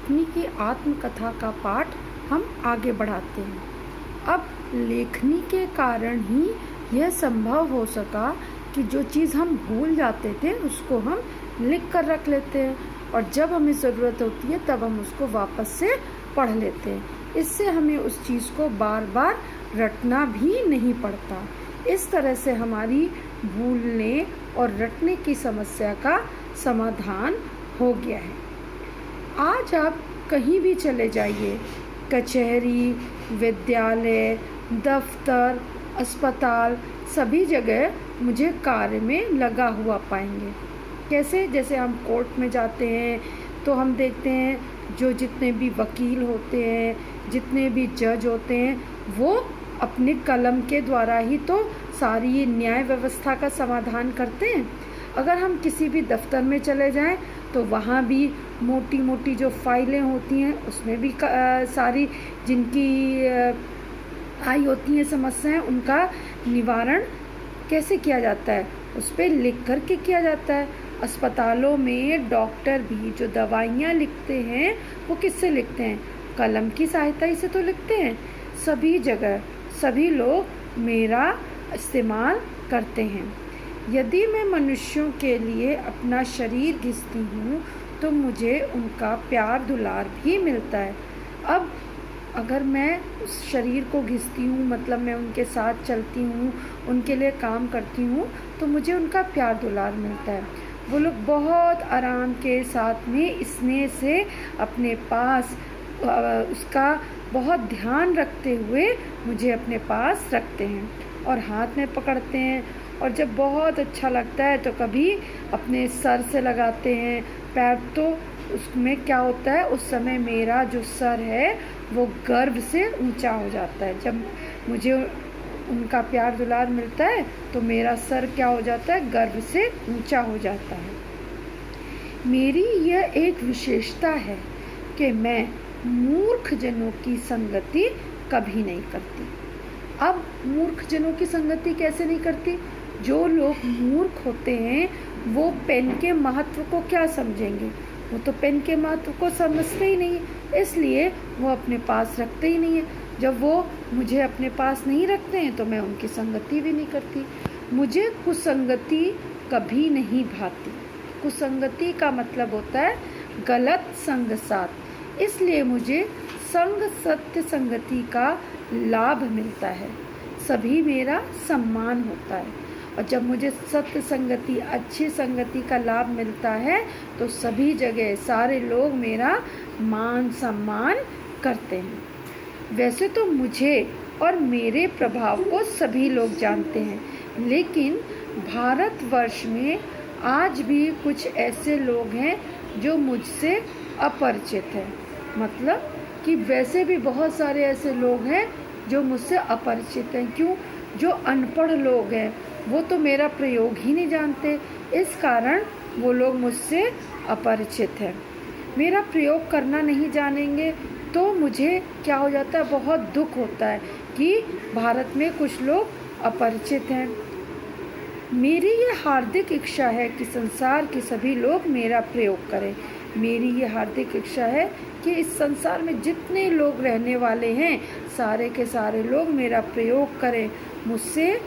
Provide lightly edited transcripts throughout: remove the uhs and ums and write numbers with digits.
लेखनी की आत्मकथा का पाठ हम आगे बढ़ाते हैं। अब लेखनी के कारण ही यह संभव हो सका कि जो चीज़ हम भूल जाते थे उसको हम लिख कर रख लेते हैं और जब हमें ज़रूरत होती है तब हम उसको वापस से पढ़ लेते हैं। इससे हमें उस चीज़ को बार बार रटना भी नहीं पड़ता। इस तरह से हमारी भूलने और रटने की समस्या का समाधान हो गया है। आज आप कहीं भी चले जाइए, कचहरी, विद्यालय, दफ्तर, अस्पताल, सभी जगह मुझे कार्य में लगा हुआ पाएंगे। कैसे? जैसे हम कोर्ट में जाते हैं तो हम देखते हैं जो जितने भी वकील होते हैं, जितने भी जज होते हैं, वो अपने कलम के द्वारा ही तो सारी न्याय व्यवस्था का समाधान करते हैं। अगर हम किसी भी दफ्तर में चले जाएं तो वहाँ भी मोटी मोटी जो फाइलें होती हैं उसमें भी सारी जिनकी आई होती हैं समस्याएं, उनका निवारण कैसे किया जाता है, उस पर लिख कर के किया जाता है। अस्पतालों में डॉक्टर भी जो दवाइयाँ लिखते हैं वो किससे लिखते हैं? कलम की सहायता ही से तो लिखते हैं। सभी जगह सभी लोग मेरा इस्तेमाल करते हैं। यदि मैं मनुष्यों के लिए अपना शरीर घिसती हूँ तो मुझे उनका प्यार दुलार भी मिलता है। अब अगर मैं उस शरीर को घिसती हूँ, मतलब मैं उनके साथ चलती हूँ, उनके लिए काम करती हूँ, तो मुझे उनका प्यार दुलार मिलता है। वो लोग बहुत आराम के साथ में स्नेह से अपने पास उसका बहुत ध्यान रखते हुए मुझे अपने पास रखते हैं और हाथ में पकड़ते हैं। और जब बहुत अच्छा लगता है तो कभी अपने सर से लगाते हैं, पैर, तो उसमें क्या होता है, उस समय मेरा जो सर है वो गर्व से ऊंचा हो जाता है। जब मुझे उनका प्यार दुलार मिलता है तो मेरा सर क्या हो जाता है, गर्व से ऊंचा हो जाता है। मेरी यह एक विशेषता है कि मैं मूर्ख जनों की संगति कभी नहीं करती। अब मूर्ख जनों की संगति कैसे नहीं करती? जो लोग मूर्ख होते हैं वो पेन के महत्व को क्या समझेंगे? वो तो पेन के महत्व को समझते ही नहीं, इसलिए वो अपने पास रखते ही नहीं है। जब वो मुझे अपने पास नहीं रखते हैं तो मैं उनकी संगति भी नहीं करती। मुझे कुसंगति कभी नहीं भाती। कुसंगति का मतलब होता है गलत संग साथ, इसलिए मुझे संग सत्य संगति का लाभ मिलता है, सभी मेरा सम्मान होता है। और जब मुझे सत्य संगति, अच्छी संगति का लाभ मिलता है तो सभी जगह सारे लोग मेरा मान सम्मान करते हैं। वैसे तो मुझे और मेरे प्रभाव को सभी लोग जानते हैं, लेकिन भारतवर्ष में आज भी कुछ ऐसे लोग हैं जो मुझसे अपरिचित हैं। मतलब कि वैसे भी बहुत सारे ऐसे लोग हैं जो मुझसे अपरिचित हैं। क्यों? जो अनपढ़ लोग हैं वो तो मेरा प्रयोग ही नहीं जानते, इस कारण वो लोग मुझसे अपरिचित हैं। मेरा प्रयोग करना नहीं जानेंगे तो मुझे क्या हो जाता है, बहुत दुख होता है कि भारत में कुछ लोग अपरिचित हैं। मेरी ये हार्दिक इच्छा है कि संसार के सभी लोग मेरा प्रयोग करें। मेरी ये हार्दिक इच्छा है कि इस संसार में जितने लोग रहने वाले हैं सारे के सारे लोग मेरा प्रयोग करें, मुझसे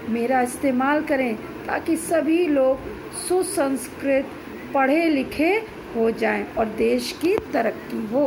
मेरा इस्तेमाल करें, ताकि सभी लोग सुसंस्कृत, पढ़े लिखे हो जाएं और देश की तरक्की हो।